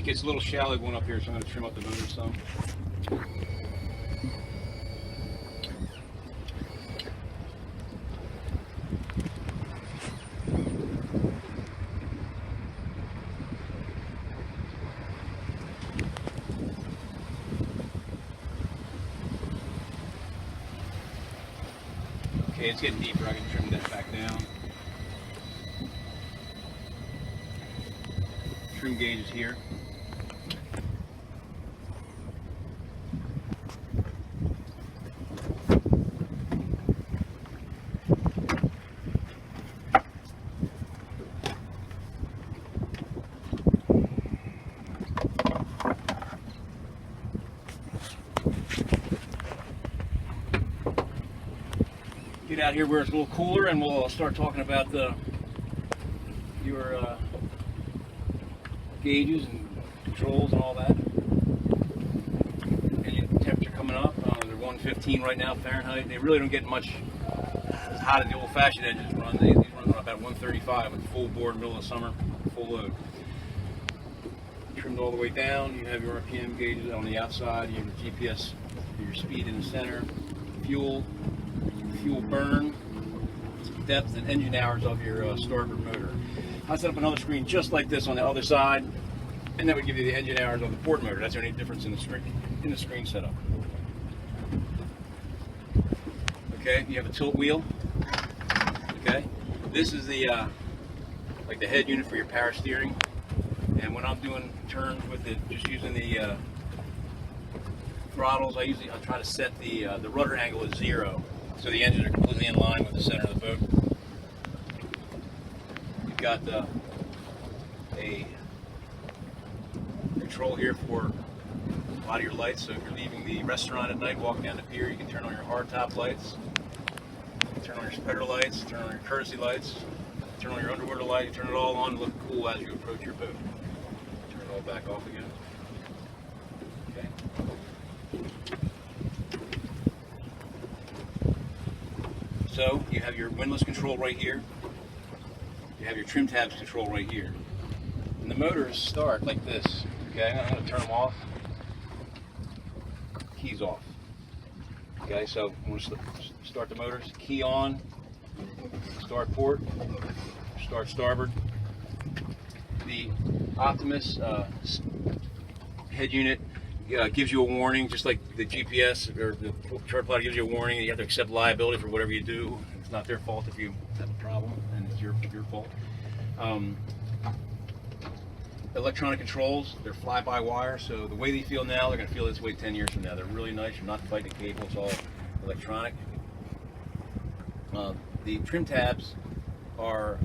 gets a little shallow going up here, so I'm going to trim up the motor some. Okay, it's getting deeper. I can trim that back down. Trim gauge is here. Get out here where it's a little cooler, and we'll start talking about your gauges and controls and all that. And your temperature coming up. They're 115 right now Fahrenheit. They really don't get much as hot as the old-fashioned engines run. These run about 135 with full bore in the middle of summer, full load. Trimmed all the way down. You have your RPM gauges on the outside. You have your GPS, your speed in the center, fuel burn, depth, and engine hours of your starboard motor. I set up another screen just like this on the other side, and that would give you the engine hours on the port motor. That's the only difference in the screen setup. Okay, you have a tilt wheel. Okay, this is the like the head unit for your power steering. And when I'm doing turns with it, just using the throttles, I try to set the rudder angle at 0. So the engines are completely in line with the center of the boat. You've got a control here for a lot of your lights. So if you're leaving the restaurant at night, walking down the pier, you can turn on your hardtop lights, turn on your spreader lights, turn on your courtesy lights, turn on your underwater light. You turn it all on to look cool as you approach your boat. Turn it all back off again. Okay. So you have your windlass control right here. You have your trim tabs control right here. And the motors start like this. Okay, I'm going to turn them off. Keys off. Okay, so I'm going to start the motors. Key on. Start port. Start starboard. The Optimus head unit gives you a warning, just like the GPS or the chart plotter gives you a warning. You have to accept liability for whatever you do. It's not their fault if you have a problem, and it's your fault. Electronic controls, they're fly-by-wire, so the way they feel now, they're going to feel this way 10 years from now. They're really nice. You're not fighting a cable. It's all electronic. The trim tabs are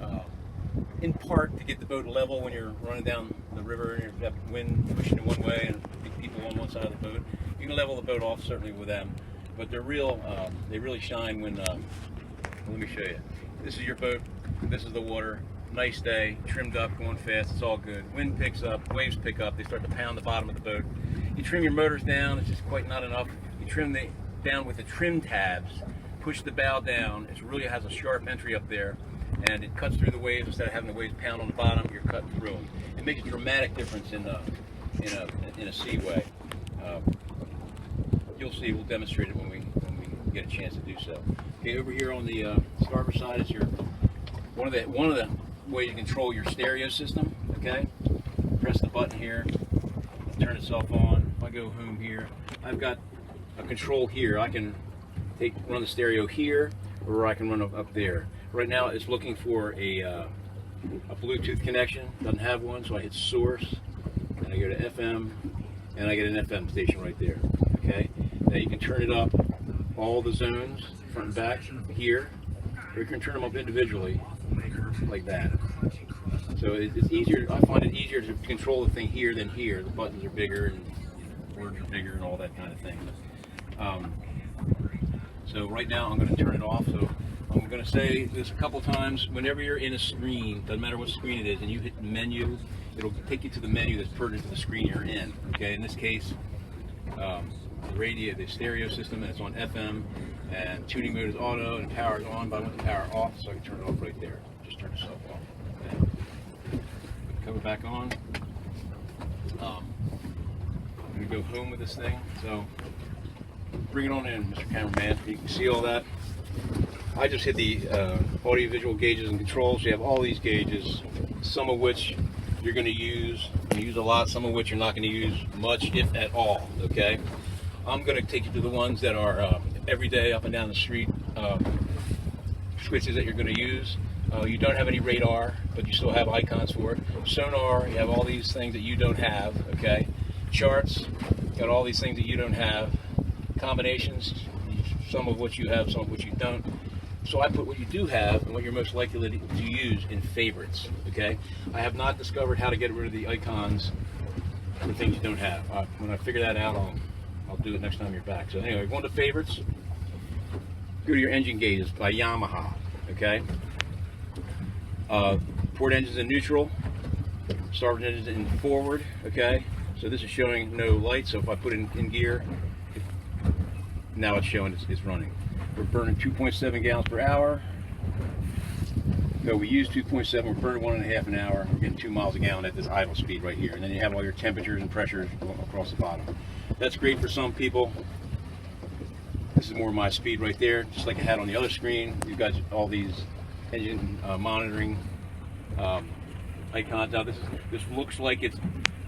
in part to get the boat level when you're running down the river and you have wind pushing in one way and big people on one side of the boat. You can level the boat off certainly with them, but they're real. They really shine when. Let me show you. This is your boat. This is the water. Nice day, trimmed up, going fast. It's all good. Wind picks up, waves pick up. They start to pound the bottom of the boat. You trim your motors down. It's just quite not enough. You trim down with the trim tabs. Push the bow down. It really has a sharp entry up there, and it cuts through the waves instead of having the waves pound on the bottom. You're cutting through them. It makes a dramatic difference in a seaway. You'll see. We'll demonstrate it when we get a chance to do so. Okay, over here on the starboard side is your one of the ways you control your stereo system. Okay, press the button here, turn itself on. If I go home here, I've got a control here. I can run the stereo here, or I can run up there. Right now it's looking for a Bluetooth connection. Doesn't have one, so I hit source, and I go to FM, and I get an FM station right there. Okay, now you can turn it up, all the zones, front and back, here, or you can turn them up individually, like that. So it's easier. I find it easier to control the thing here than here. The buttons are bigger and words are bigger and all that kind of thing. So right now I'm going to turn it off. So I'm going to say this a couple times. Whenever you're in a screen, doesn't matter what screen it is, and you hit the menu, it'll take you to the menu that's pertinent to the screen you're in. Okay, in this case, the stereo system, and it's on FM, and tuning mode is auto, and power is on, but I want the power off, so I can turn it off right there. Just turn yourself off. Okay. Cover back on. go home with this thing. So bring it on in, Mr. Cameraman. You can see all that. I just hit the audio visual gauges and controls. You have all these gauges, some of which you're going to use a lot, some of which you're not going to use much, if at all. Okay, I'm going to take you to the ones that are everyday up and down the street switches that you're going to use. You don't have any radar, but you still have icons for it. Sonar, you have all these things that you don't have. Okay, charts, got all these things that you don't have. Combinations, some of which you have, some of which you don't. So I put what you do have and what you're most likely to use in favorites. Okay, I have not discovered how to get rid of the icons for things you don't have. When I figure that out, I'll do it next time you're back. So anyway, go into favorites. Go to your engine gauges by Yamaha. Okay, port engines in neutral, starboard engines in forward. Okay, so this is showing no light. So if I put it in gear, now it's showing it's running. We're burning 2.7 gallons per hour. So we use 2.7, we're burning 1.5 an hour. We're getting 2 miles a gallon at this idle speed right here. And then you have all your temperatures and pressures across the bottom. That's great for some people. This is more my speed right there, just like I had on the other screen. You've got all these engine monitoring icons. Now this looks like it's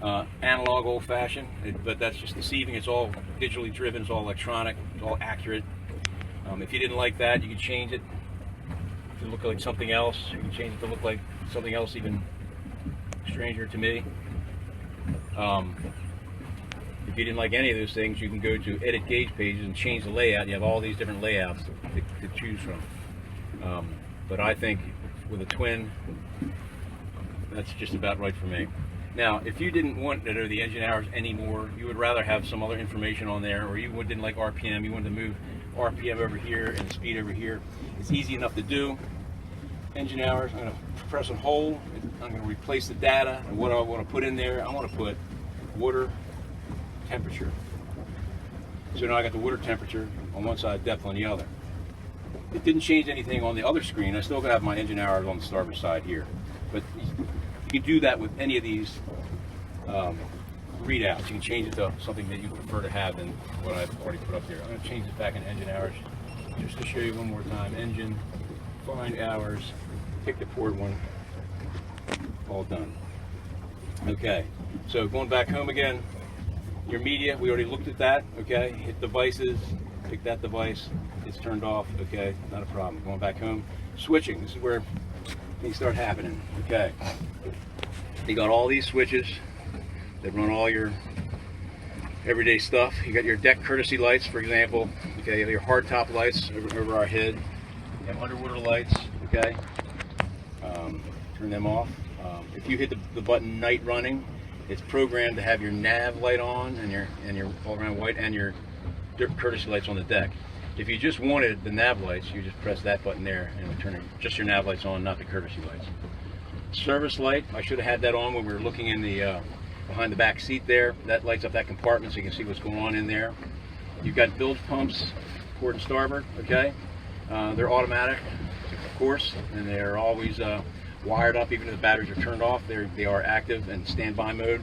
analog, old-fashioned, but that's just deceiving. It's all digitally driven, it's all electronic, it's all accurate. If you didn't like that, you can change it to look like something else. You can change it to look like something else even stranger to me. If you didn't like any of those things, you can go to edit gauge pages and change the layout. You have all these different layouts to choose from. But I think with a twin, that's just about right for me. Now, if you didn't want to know the engine hours anymore, you would rather have some other information on there, or you didn't like RPM, you wanted to move RPM over here and speed over here, it's easy enough to do. Engine hours, I'm going to press and hold. I'm going to replace the data, and what I want to put in there, I want to put water temperature. So now I got the water temperature on one side, depth on the other. It didn't change anything on the other screen. I still got to have my engine hours on the starboard side here. But you can do that with any of these readouts. You can change it to something that you prefer to have than what I've already put up there. I'm going to change this back in engine hours just to show you one more time. Engine, find hours, pick the port one, all done. Okay, so going back home again, your media, we already looked at that. Okay, hit devices, pick that device, it's turned off. Okay, not a problem. Going back home, switching, this is where things start happening. Okay, you got all these switches that run all your everyday stuff. You got your deck courtesy lights, for example. Okay, you have your hard top lights over our head. You have underwater lights. Okay, turn them off. If you hit the button night running, it's programmed to have your nav light on and your all around white and your courtesy lights on the deck. If you just wanted the nav lights, you just press that button there and it would turn just your nav lights on, not the courtesy lights. Service light, I should have had that on when we were looking in the behind the back seat there. That lights up that compartment so you can see what's going on in there. You've got bilge pumps, port and starboard. Okay, they're automatic, of course, and they're always wired up. Even if the batteries are turned off, they are active and standby mode.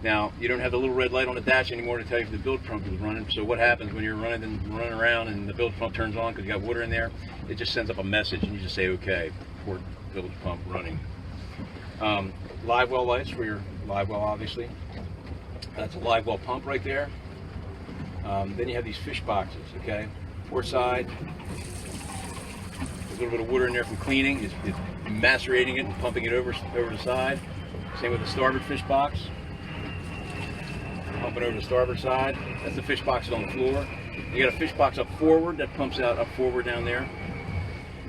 Now, you don't have the little red light on the dash anymore to tell you if the bilge pump is running. So what happens when you're running around and the bilge pump turns on because you got water in there? It just sends up a message and you just say, okay, port bilge pump running. Live well lights for your live well, obviously. That's a live well pump right there. Then you have these fish boxes. Okay, port side. There's a little bit of water in there from cleaning. It's macerating it and pumping it over the side. Same with the starboard fish box. Pumping over the starboard side. That's the fish boxes on the floor. You got a fish box up forward that pumps out up forward down there.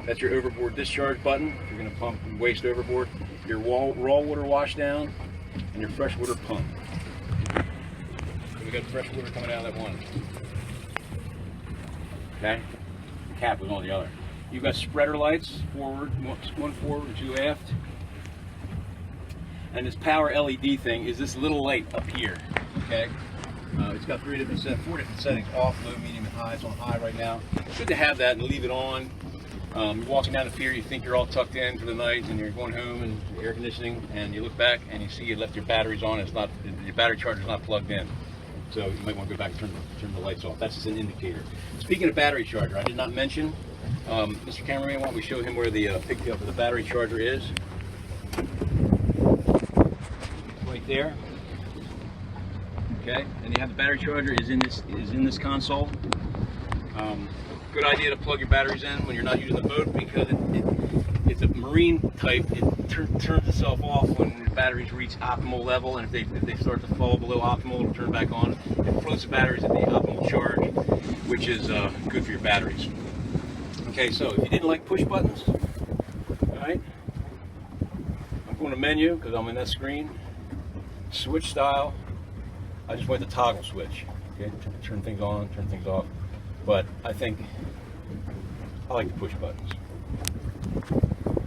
That's your overboard discharge button. If you're going to pump waste overboard. Your raw water wash down and your fresh water pump. So we got fresh water coming out of that one. Okay, the cap was on the other. You've got spreader lights forward, one forward and two aft. And this power LED thing is this little light up here. Okay, it's got four different settings: off, low, medium, and high. It's on high right now. It's good to have that and leave it on. You're walking down the pier, you think you're all tucked in for the night, and you're going home and air conditioning, and you look back and you see you left your batteries on. It's not, your battery charger's not plugged in. So you might want to go back and turn the lights off. That's just an indicator. Speaking of battery charger, I did not mention, Mr. Cameraman, why don't we show him where the pigtail for the battery charger is? Right there. Okay, and you have the battery charger is in this console. Good idea to plug your batteries in when you're not using the boat, because it's a marine type. It turns itself off when the batteries reach optimal level, and if they start to fall below optimal, it'll turn back on. It floats the batteries at the optimal charge, which is good for your batteries. Okay, so if you didn't like push buttons, all right, I'm going to menu because I'm in that screen. Switch style. I just went to toggle switch. Okay, turn things on, turn things off. But I think I like the push buttons.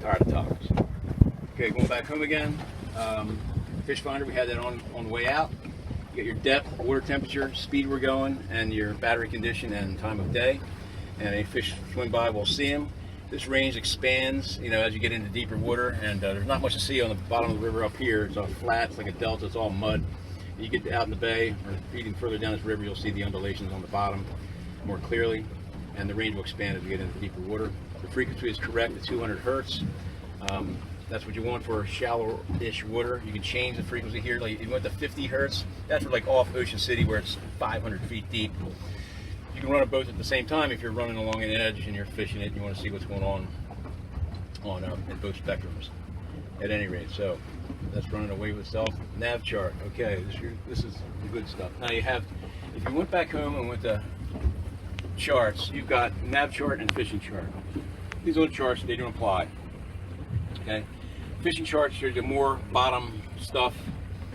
Tired of toggles. Okay, going back home again. Fish finder, we had that on the way out. You get your depth, water temperature, speed we're going, and your battery condition and time of day. And any fish swim by, we'll see them. This range expands, as you get into deeper water, and there's not much to see on the bottom of the river up here. It's all flat, it's like a delta, it's all mud. You get out in the bay or feeding further down this river, you'll see the undulations on the bottom more clearly, and the range will expand as you get into deeper water. The frequency is correct at 200 hertz. That's what you want for shallow-ish water. You can change the frequency here. Like if you went to 50 hertz, that's for like off Ocean City where it's 500 feet deep. You can run them both at the same time if you're running along an edge and you're fishing it and you want to see what's going on in both spectrums. At any rate, so that's running away with itself. Nav chart. Okay, this is the good stuff. Now you have, if you went back home and went to charts, you've got nav chart and fishing chart. These are the charts, they don't apply. Okay, fishing charts shows you more bottom stuff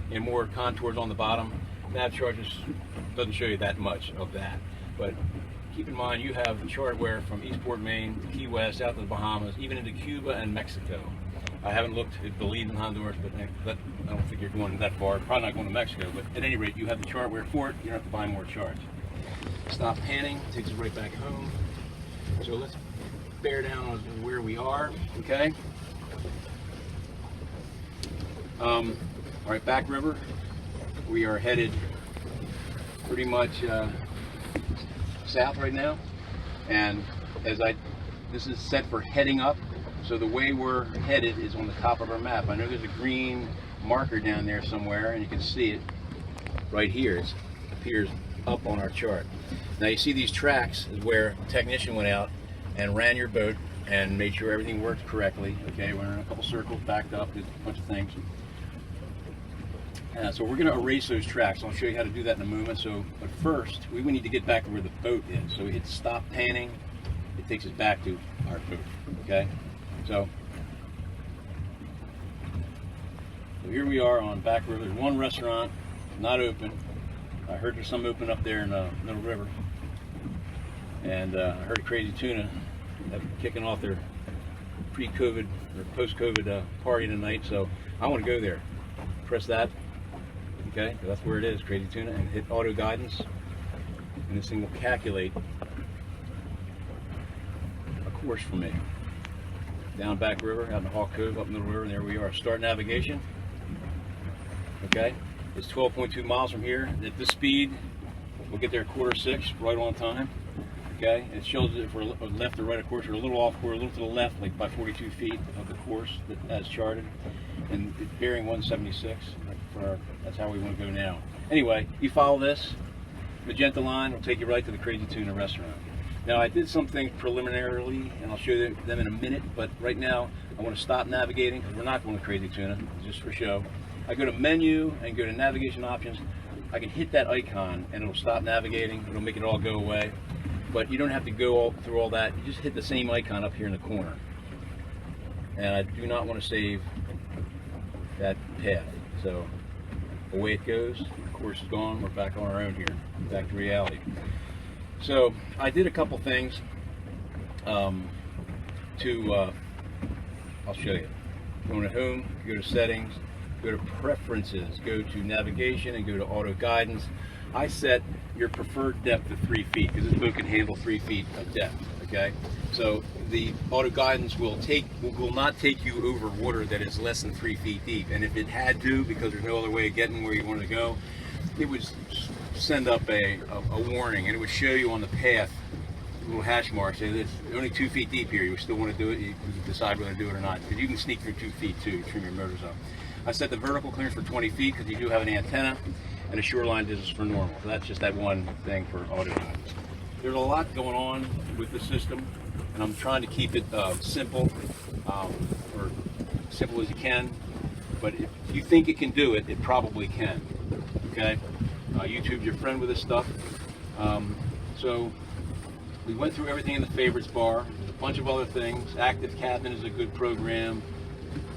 and more contours on the bottom. Nav chart just doesn't show you that much of that. But keep in mind, you have a chart where from Eastport, Maine to Key West, out to the Bahamas, even into Cuba and Mexico. I haven't looked at Belize and Honduras, but I don't think you're going that far. Probably not going to Mexico, but at any rate, you have the chart where for it, you don't have to buy more charts. Stop panning, takes us right back home. So let's bear down on where we are, okay? All right, back river. We are headed pretty much south right now, and this is set for heading up. So the way we're headed is on the top of our map. I know there's a green marker down there somewhere, and you can see it right here. It appears up on our chart. Now you see these tracks is where the technician went out and ran your boat and made sure everything worked correctly. Okay, we're in a couple circles, backed up, did a bunch of things. So we're going to erase those tracks. I'll show you how to do that in a moment. But first, we need to get back to where the boat is. So we hit stop panning. It takes us back to our boat. Okay. So here we are on Back River. There's one restaurant not open. I heard there's some open up there in Middle River. And I heard Crazy Tuna kicking off their pre-COVID or post-COVID party tonight. So I want to go there. Press that. Okay, so that's where it is, Crazy Tuna, and hit auto guidance. And this thing will calculate a course for me. Down Back River, out in Hawk Cove, up Middle River, and there we are. Start navigation. Okay, it's 12.2 miles from here. At this speed, we'll get there at 5:45, right on time. Okay, it shows if we're left or right of course. We're a little off, we're a little to the left, like by 42 feet of the course as charted, and it's bearing 176. That's how we want to go now. Anyway, you follow this magenta line, will take you right to the Crazy Tuna restaurant. Now I did some things preliminarily, and I'll show you them in a minute, but right now I want to stop navigating because we're not going to Crazy Tuna, just for show. I go to menu and go to navigation options. I can hit that icon and it'll stop navigating, it'll make it all go away. But you don't have to go through all that, you just hit the same icon up here in the corner. And I do not want to save that path. So away it goes, the course is gone, we're back on our own here, back to reality. So I did a couple things I'll show you. Going to home, go to settings, go to preferences, go to navigation, and go to auto guidance. I set your preferred depth to 3 feet because this boat can handle 3 feet of depth. Okay, so the auto guidance will not take you over water that is less than 3 feet deep. And if it had to, because there's no other way of getting where you want to go, it would send up a warning, and it would show you on the path little hash marks. Say it's only 2 feet deep here. You still want to do it? You decide whether to do it or not. Because you can sneak through 2 feet too. You trim your motor zone. I set the vertical clearance for 20 feet because you do have an antenna, and a shoreline distance for normal. So that's just that one thing for auto guidance. There's a lot going on with the system, and I'm trying to keep it simple, or simple as you can. But if you think it can do it, it probably can. Okay? YouTube's your friend with this stuff. So we went through everything in the favorites bar. There's a bunch of other things. Active Captain is a good program.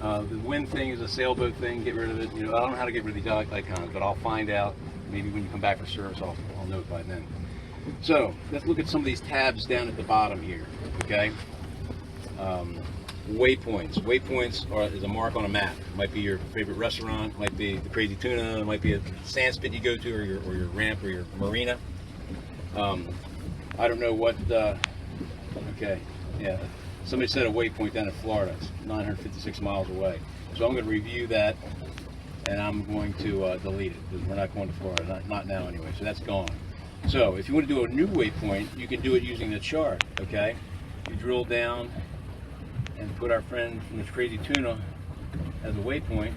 The wind thing is a sailboat thing. Get rid of it. You know, I don't know how to get rid of these icons, but I'll find out. Maybe when you come back for service, I'll know it by then. So let's look at some of these tabs down at the bottom here. Okay. Waypoints. Waypoints is a mark on a map. It might be your favorite restaurant. It might be the Crazy Tuna. It might be a sand spit you go to, or your ramp, or your marina. I don't know what. Okay. Yeah. Somebody said a waypoint down in Florida. It's 956 miles away. So I'm going to review that, and I'm going to delete it because we're not going to Florida. Not now anyway. So that's gone. So if you want to do a new waypoint, you can do it using the chart. Okay. You drill down and put our friend from the Crazy Tuna as a waypoint.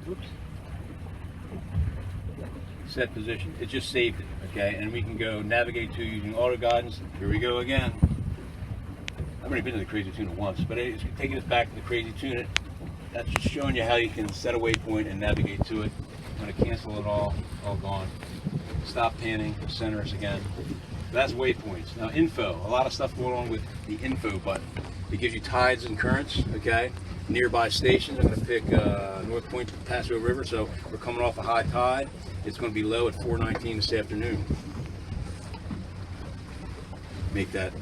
Oops. Set position. It just saved it. Okay, and we can go navigate to using auto guidance. Here we go again. I've already been to the Crazy Tuna once, but it's taking us back to the Crazy Tuna. That's just showing you how you can set a waypoint and navigate to it. I'm going to cancel it all gone. Stop panning, center us again. That's waypoints. Now info, a lot of stuff going on with the info button. It gives you tides and currents, okay? Nearby stations, I'm going to pick North Point Paso River, so we're coming off a high tide. It's going to be low at 4:19 this afternoon. Make that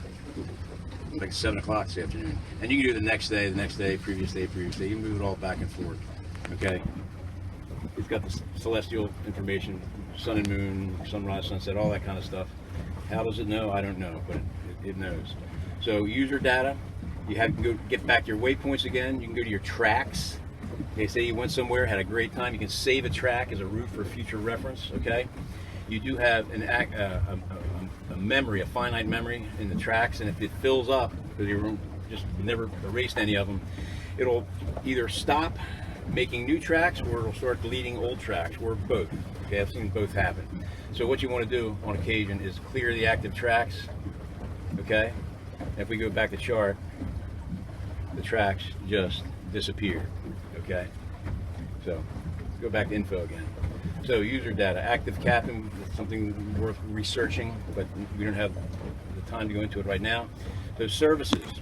like 7 o'clock this afternoon. And you can do the next day, previous day. You can move it all back and forth, okay? It's got the celestial information, sun and moon, sunrise, sunset, all that kind of stuff. How does it know? I don't know, but it knows. So user data, you have to go get back to your waypoints again. You can go to your tracks. Okay, say you went somewhere, had a great time. You can save a track as a route for future reference. Okay, you do have a memory, a finite memory in the tracks, and if it fills up because you just never erased any of them, it'll either stop making new tracks or it'll start deleting old tracks, or both. Okay, I've seen both happen. So what you want to do on occasion is clear the active tracks. Okay, if we go back to chart, the tracks just disappear. Okay, so go back to info again. So user data, active captain, something worth researching, but we don't have the time to go into it right now. So services,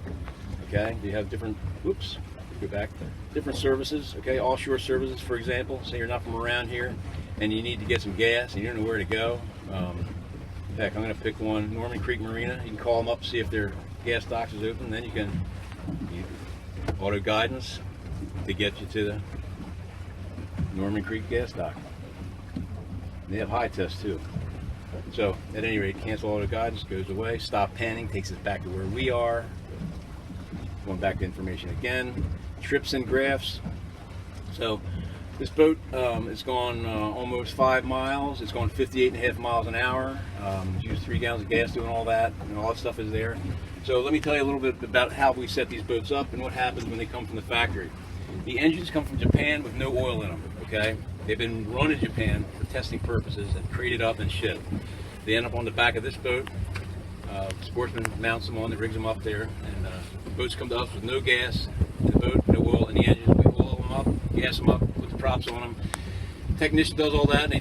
okay, you have different, oops, go back, different services, okay, offshore services, for example. Say you're not from around here and you need to get some gas and you don't know where to go. Heck, I'm going to pick one, Norman Creek Marina. You can call them up, see if their gas docks is open, then you can use auto guidance to get you to the Norman Creek gas dock. They have high tests too. So at any rate, cancel auto guidance, goes away. Stop panning takes us back to where we are. Going back to information again. Trips and graphs. So this boat has gone almost 5 miles. It's gone 58.5 miles an hour. Used 3 gallons of gas doing all that, and all that stuff is there. So let me tell you a little bit about how we set these boats up and what happens when they come from the factory. The engines come from Japan with no oil in them, okay? They've been run in Japan for testing purposes and crated up and shipped. They end up on the back of this boat. Sportsman mounts them on, they rigs them up there, and the boats come to us with no gas in the boat, no oil in the engines. We oil them up, gas them up, put the props on them. The technician does all that, and he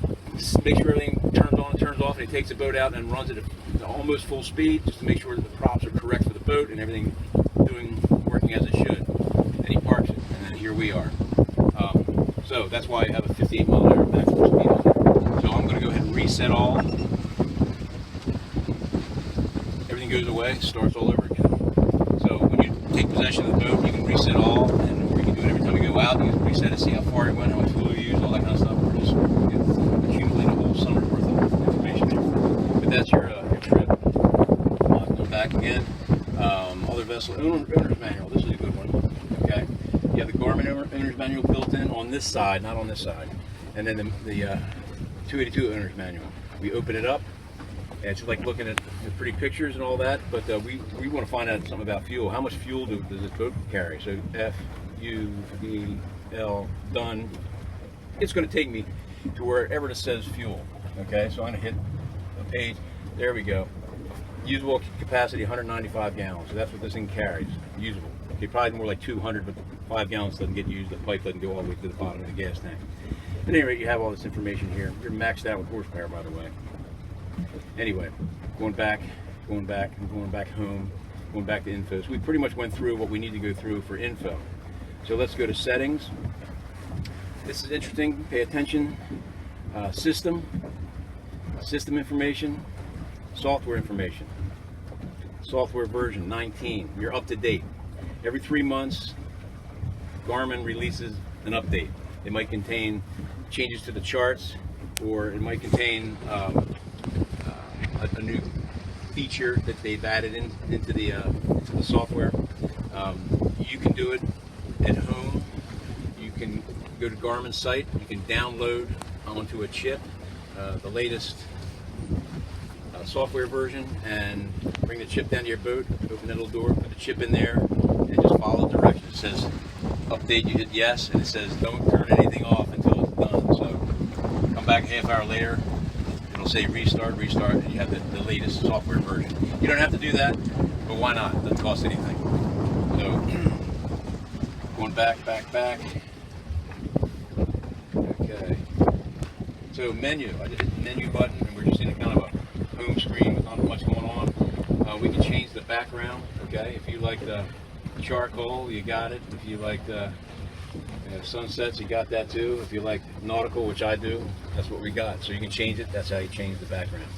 makes sure everything turns on and turns off, and he takes the boat out and runs it at almost full speed just to make sure that the props are correct for the boat and everything working as it should. And he parks it, and then here we are. So that's why I have a 58 mile an hour maximum speed on there. So I'm going to go ahead and reset all. Everything goes away, starts all over again. So when you take possession of the boat, you can reset all, and or you can do it every time you go out. You can reset it, see how far it went, how much fuel you used, all that kind of stuff. We're just accumulate a whole summer's worth of information there. But that's your trip. Going back again. Other vessel owner's manual. This is a good one. Okay. You have the Garmin owner's manual built in on this side, not on this side. and then the 282 owner's manual. We open it up, and it's like looking at the pretty pictures and all that, but we want to find out something about fuel. How much fuel does this boat carry? So FUEL, done. It's going to take me to wherever it says fuel. Okay, so I'm going to hit a page. There we go. Usable capacity 195 gallons. So that's what this thing carries. Usable. Okay, probably more like 200, but 5 gallons doesn't get used. The pipe doesn't go all the way to the bottom of the gas tank. At any rate, you have all this information here. You're maxed out with horsepower, by the way. Anyway, going back home, going back to info. So we pretty much went through what we need to go through for info. So let's go to settings. This is interesting. Pay attention. System information, software information. Software version 19. You're up to date. Every 3 months, Garmin releases an update. It might contain changes to the charts, or it might contain a new feature that they've added into the software. You can do it at home. You can go to Garmin's site. You can download onto a chip the latest software version and bring the chip down to your boat, open that little door, put the chip in there, and just follow the directions. It says update, you hit yes, and it says don't turn anything off until it's done. So come back a half hour later, it'll say restart, and you have the latest software version. You don't have to do that, but why not? It doesn't cost anything. So going back. Okay. So menu, I just hit the menu button, and we're just in a kind of a home screen with not much going on. We can change the background, okay? If you like the charcoal, you got it. If you like the sunsets, you got that too. If you like nautical, which I do, that's what we got. So you can change it. That's how you change the background.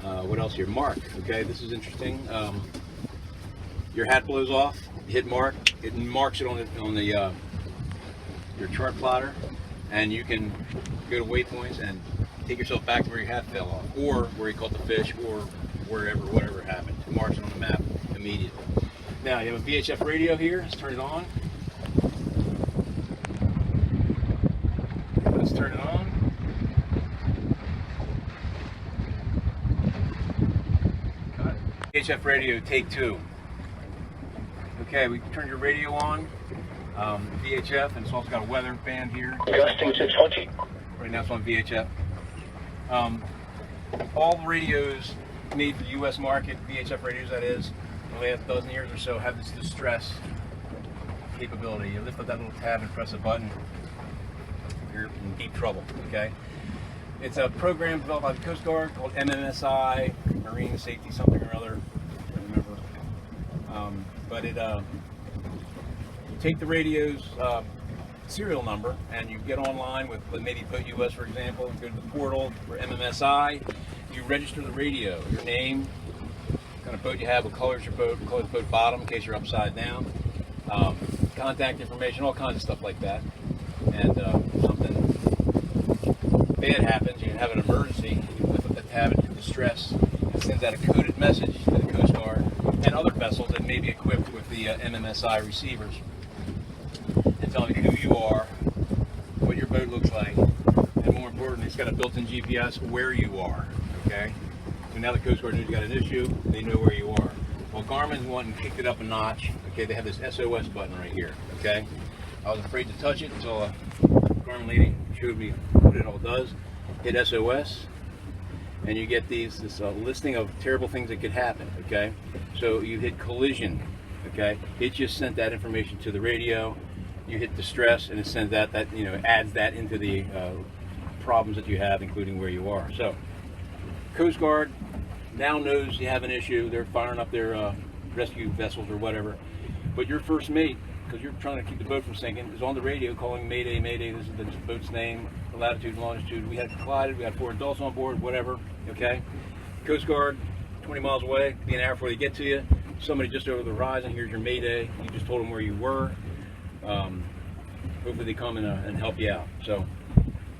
What else here? Mark, okay? This is interesting. Your hat blows off, you hit mark. It marks it on your chart plotter, and you can go to waypoints and take yourself back to where your hat fell off, or where you caught the fish, or whatever happened. It marks it on the map immediately. Now you have a VHF radio here. Let's turn it on. Let's turn it on. Got it. VHF radio, take 2. Okay, we turn your radio on. VHF, and it's also got a weather band here. Adjusting 620. Right now it's on VHF. All the radios made for the U.S. market, VHF radios that is, in the last dozen years or so, have this distress capability. You lift up that little tab and press a button, you're in deep trouble, okay? It's a program developed by the Coast Guard called MMSI, Marine Safety something or other, I don't remember. But it, you take the radio's serial number and you get online with maybe Boat US, for example, and go to the portal for MMSI. You register the radio, your name, what kind of boat you have, what color is your boat, what color is the boat bottom in case you're upside down, contact information, all kinds of stuff like that. And something bad happens, you have an emergency, you lift up that tab into distress, it sends out a coded message to the Coast Guard and other vessels that may be equipped with the MMSI receivers, and telling you who you are, what your boat looks like, and more importantly, it's got a built-in GPS where you are, okay? So now the Coast Guard knows you got an issue, they know where you are. Well, Garmin's went and kicked it up a notch, okay? They have this SOS button right here, okay? I was afraid to touch it until a Garmin lady showed me what it all does. Hit SOS, and you get this listing of terrible things that could happen, okay? So you hit collision, okay? It just sent that information to the radio. You hit distress, and it sends that adds that into the problems that you have, including where you are. So Coast Guard now knows you have an issue. They're firing up their rescue vessels or whatever. But your first mate, because you're trying to keep the boat from sinking, is on the radio calling Mayday, Mayday. This is the boat's name, the latitude and longitude. We had collided. We had 4 adults on board, whatever. Okay. Coast Guard, 20 miles away, be an hour before they get to you. Somebody just over the horizon. Here's your Mayday. You just told them where you were. Hopefully they come and help you out. So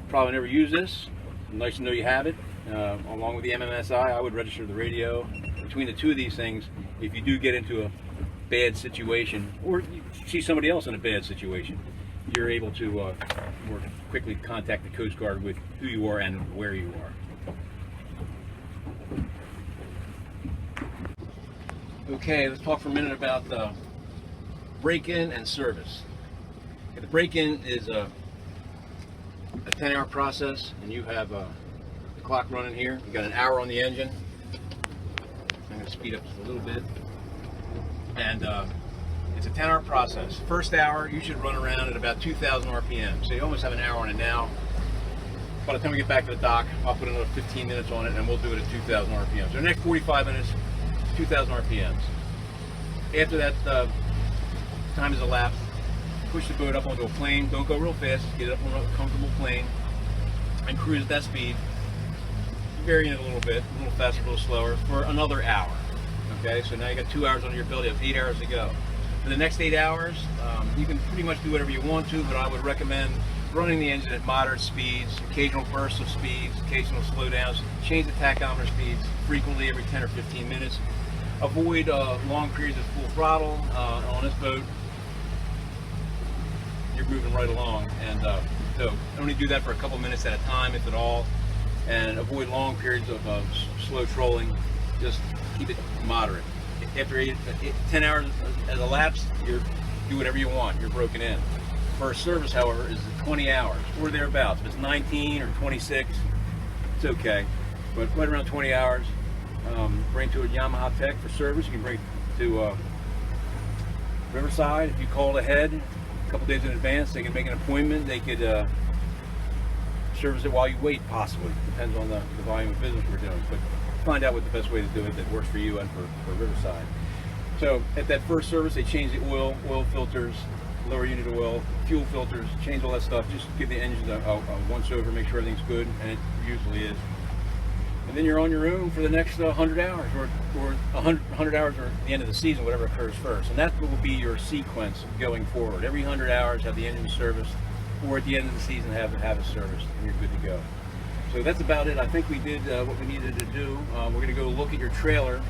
probably never use this. Nice to know you have it. Along with the MMSI, I would register the radio. Between the two of these things, if you do get into a bad situation, or you see somebody else in a bad situation, you're able to more quickly contact the Coast Guard with who you are and where you are. Okay, let's talk for a minute about the break-in and service. Okay, the break-in is a 10-hour process, and you have the clock running here. You've got an hour on the engine. I'm going to speed up just a little bit. And it's a 10-hour process. First hour, you should run around at about 2,000 RPM. So you almost have an hour on it now. By the time we get back to the dock, I'll put another 15 minutes on it, and we'll do it at 2,000 RPM. So the next 45 minutes, 2,000 RPMs. After that time is elapsed, push the boat up onto a plane. Don't go real fast. Get it up on a comfortable plane and cruise at that speed. Varying it a little bit, a little faster, a little slower, for another hour. Okay, so now you got 2 hours under your belt. You have 8 hours to go. For the next 8 hours, you can pretty much do whatever you want to, but I would recommend running the engine at moderate speeds, occasional bursts of speeds, occasional slowdowns. Change the tachometer speeds frequently, every 10 or 15 minutes. Avoid long periods of full throttle. On this boat, you're moving right along, and so only do that for a couple minutes at a time, if at all, and avoid long periods of slow trolling. Just keep it moderate. After 10 hours has elapsed, you do whatever you want. You're broken in. First service, however, is 20 hours or thereabouts. If it's 19 or 26, it's okay, but right around 20 hours. Bring to a Yamaha Tech for service. You can bring it to Riverside. If you call ahead a couple days in advance, they can make an appointment. They could service it while you wait, possibly. Depends on the volume of business we're doing. But find out what the best way to do it that works for you and for Riverside. So at that first service, they change the oil filters, lower unit oil, fuel filters, change all that stuff. Just give the engine a once over, make sure everything's good, and it usually is. And then you're on your own for the next 100 hours, or 100 hours, or the end of the season, whatever occurs first. And that will be your sequence going forward. Every 100 hours, have the engine serviced, or at the end of the season, have it serviced, and you're good to go. So that's about it. I think we did what we needed to do. We're going to go look at your trailer.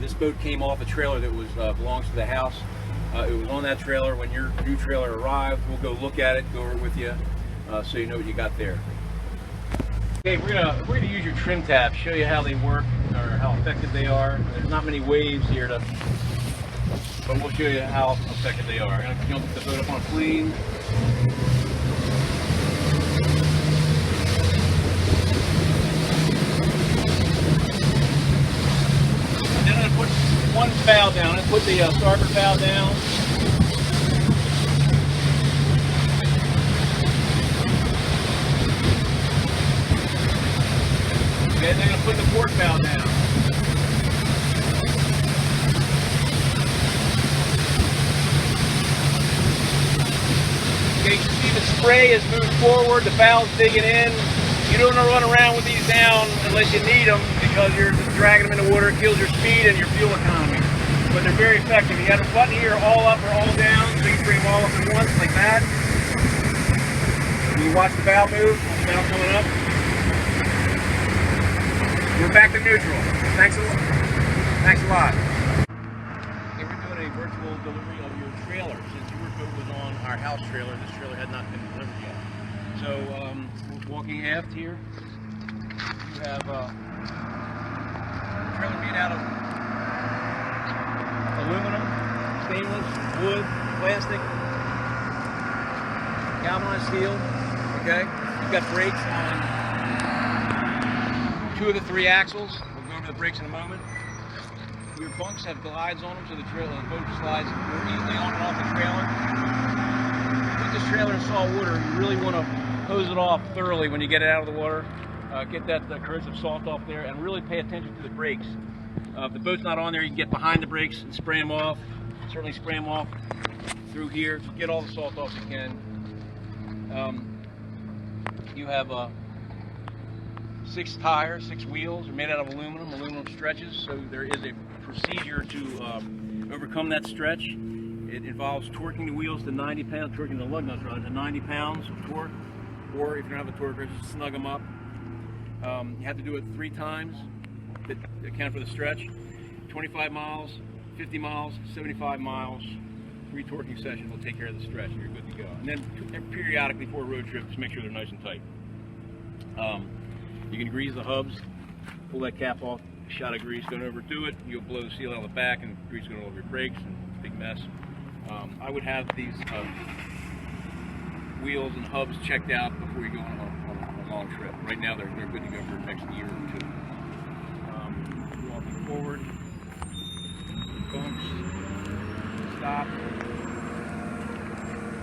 This boat came off a trailer that was belongs to the house. It was on that trailer when your new trailer arrived. We'll go look at it, go over it with you, so you know what you got there. Okay, we're gonna use your trim tabs, show you how they work or how effective they are. There's not many waves here, but we'll show you how effective they are. I'm gonna jump the boat up on a plane. And then I'm gonna put one valve down. I'm gonna put the starboard valve down. Okay, they're going to put the port valve down. Okay, you can see the spray has moved forward, the valve's digging in. You don't want to run around with these down unless you need them, because you're just dragging them in the water. It kills your speed and your fuel economy. But they're very effective. You have a button here, all up or all down, so you can bring them all up at once like that. You watch the valve move, the valve coming up. We're back to neutral. Thanks a lot. Thanks a lot. Okay, we're doing a virtual delivery of your trailer. Since your boat was on our house trailer, this trailer had not been delivered yet. So, walking aft here, you have a trailer made out of aluminum, stainless, wood, plastic, galvanized steel. Okay, you've got brakes on 2 of the 3 axles. We'll go over the brakes in a moment. Your bunks have glides on them, so the boat slides more easily on and off the trailer. Put this trailer in salt water, you really want to hose it off thoroughly when you get it out of the water. Get that corrosive salt off there, and really pay attention to the brakes. If the boat's not on there, you can get behind the brakes and spray them off. Certainly spray them off through here. Get all the salt off you can. You have 6 tires, 6 wheels are made out of aluminum. Aluminum stretches, so there is a procedure to overcome that stretch. It involves torquing the wheels to 90 pounds, torquing the lug nuts rather to 90 pounds of torque, or if you don't have a torque, just snug them up. You have to do it 3 times to account for the stretch. 25 miles, 50 miles, 75 miles, retorquing session will take care of the stretch, and you're good to go. And then periodically before a road trip, just make sure they're nice and tight. You can grease the hubs, pull that cap off, shot of grease going over to it, you'll blow the seal out of the back and grease going over your brakes, and it's a big mess. I would have these wheels and hubs checked out before you go on a long trip. Right now they're good to go for the next year or two. Walking forward, bumps, stop,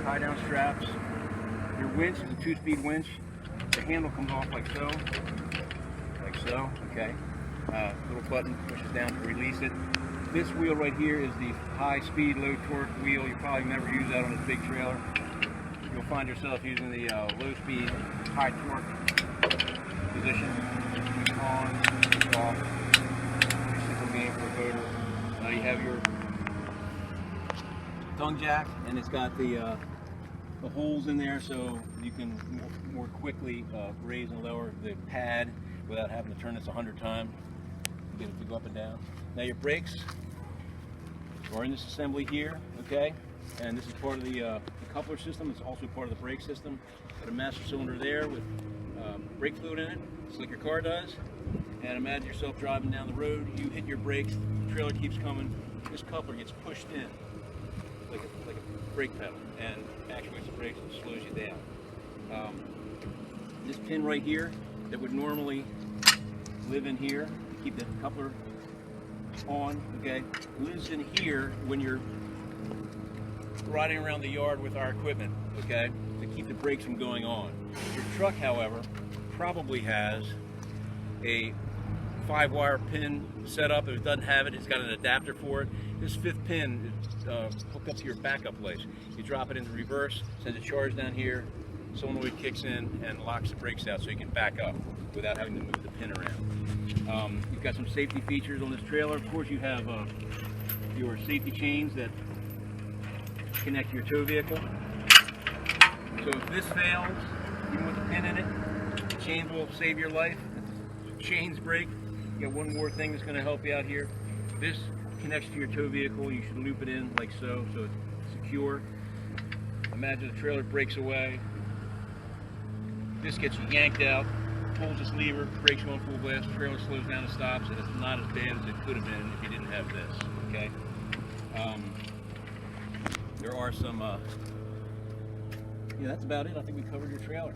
tie down straps. Your winch is a 2-speed winch. The handle comes off like so, okay. Little button pushes down to release it. This wheel right here is the high-speed, low-torque wheel. You probably never use that on this big trailer. You'll find yourself using the low-speed, high-torque position. On, off. Pretty simple game for a boater. Now you have your tongue jack, and it's got the holes in there so you can more quickly raise and lower the pad without having to turn this 100 times to get it to go up and down. Now your brakes are in this assembly here, okay? And this is part of the coupler system. It's also part of the brake system. Got a master cylinder there with brake fluid in it, just like your car does. And imagine yourself driving down the road, you hit your brakes, the trailer keeps coming, this coupler gets pushed in like a brake pedal and actuates the brakes and slows you down. This pin right here that would normally live in here to keep the coupler on, okay, lives in here when you're riding around the yard with our equipment, okay, to keep the brakes from going on. Your truck, however, probably has a 5-wire pin set up. If it doesn't have it, it's got an adapter for it. This 5th pin is hooked up to your backup place. You drop it into reverse, sends a charge down here, solenoid kicks in and locks the brakes out so you can back up without having to move the pin around. You've got some safety features on this trailer. Of course, you have your safety chains that connect to your tow vehicle. So if this fails, even with the pin in it, the chains will save your life. If the chains break, you got one more thing that's going to help you out here. This connects to your tow vehicle. You should loop it in like so it's secure. Imagine the trailer breaks away. This gets yanked out, pulls this lever, brakes go on full blast, trailer slows down and stops, and it's not as bad as it could have been if you didn't have this, okay? There are some, yeah, that's about it. I think we covered your trailer.